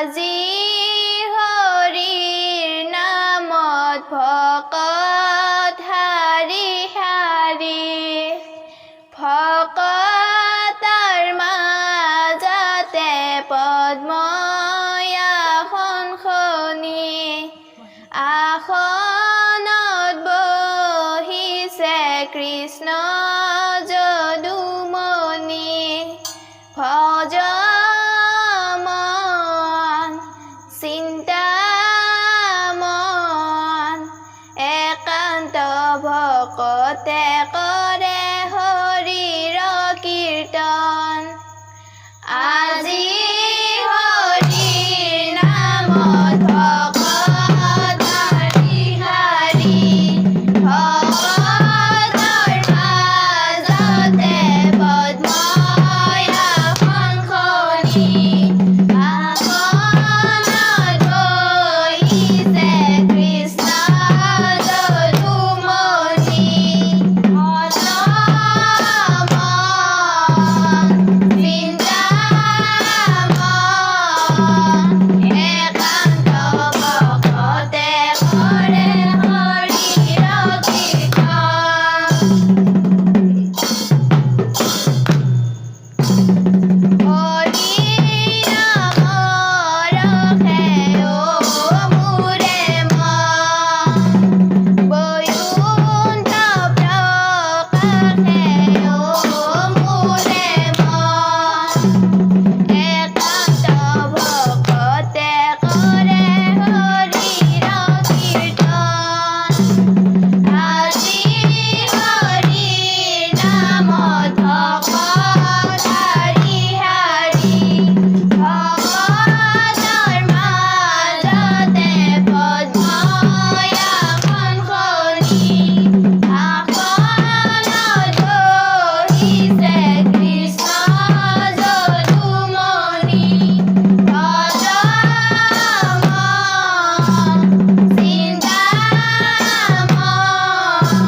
আজি হৰিৰ নামত ভকত হাৰি হাৰি ভকতৰ মাজতে পদ্মই আসন খনি আসনত বহিছে কৃষ্ণ যদুমণি ভজ মন চিন্তামন একান্ত ভকতে কৰে হৰিৰ কীৰ্তন আজি হৰিৰ নামত ভকত হাৰি হাৰি ভকতৰ মাজতে পদ্মই আসন খনি আসনত বহিছে কৃষ্ণ যদুমণি ভজ মন চিন্তামন একান্ত ভকতে কৰে হৰিৰ কীৰ্তন হৰি নামৰ সেও মোৰে মন বৈকুণ্ঠ প্ৰকাশে ও মোৰে মন একান্ত ভকতে কৰে হৰিৰ কীৰ্তন আজি হৰিৰ নামত ভকত হাৰি হাৰি ভকতৰ মাজতে পদ্মই আসন খনি আসনত বহিছে কৃষ্ণ যদুমণি ভজ মন চিন্তামন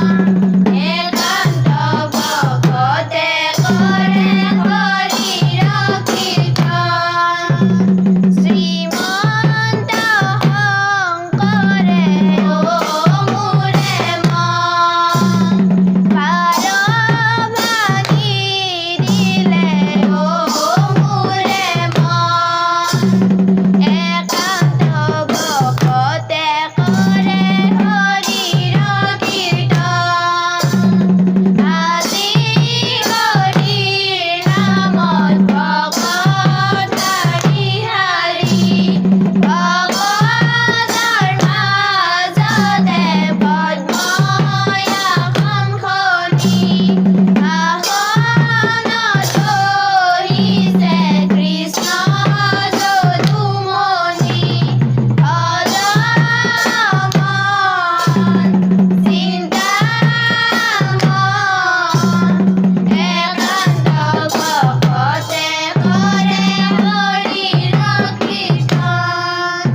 একান্ত ভকতে কৰে হৰিৰ কীৰ্তন শ্ৰীমন্ত শংকৰে ও মোৰে মন ভাৰ ভাঙি দিলে ও মোৰে মন একান্ত ভকতে কৰে হৰিৰ কীৰ্তন আজি হৰিৰ নামত ভকত হাৰি হাৰি ভকতৰ মাজতে পদ্মই আসন খনি আসনত বহিছে কৃষ্ণ যদুমণি ভজ মন চিন্তামন একান্ত ভকতে কৰে হৰিৰ কীৰ্তন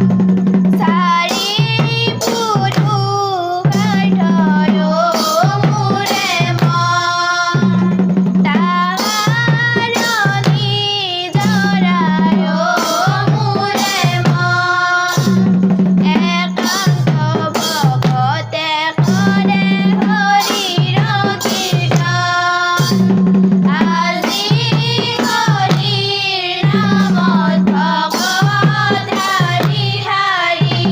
চাৰি পুৰুষাৰ্থ ও মোৰে মন তাহাৰ নিজৰা ও মোৰে মন একান্ত ভকতে কৰে হৰিৰ কীৰ্তন আজি হৰিৰ নামত ভকত হাৰি হাৰি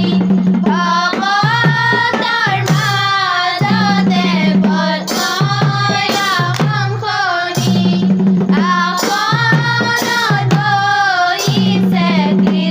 ভকতৰ মাজতে পদ্মই আসন খনি আসনত বহিছে কৃষ্ণ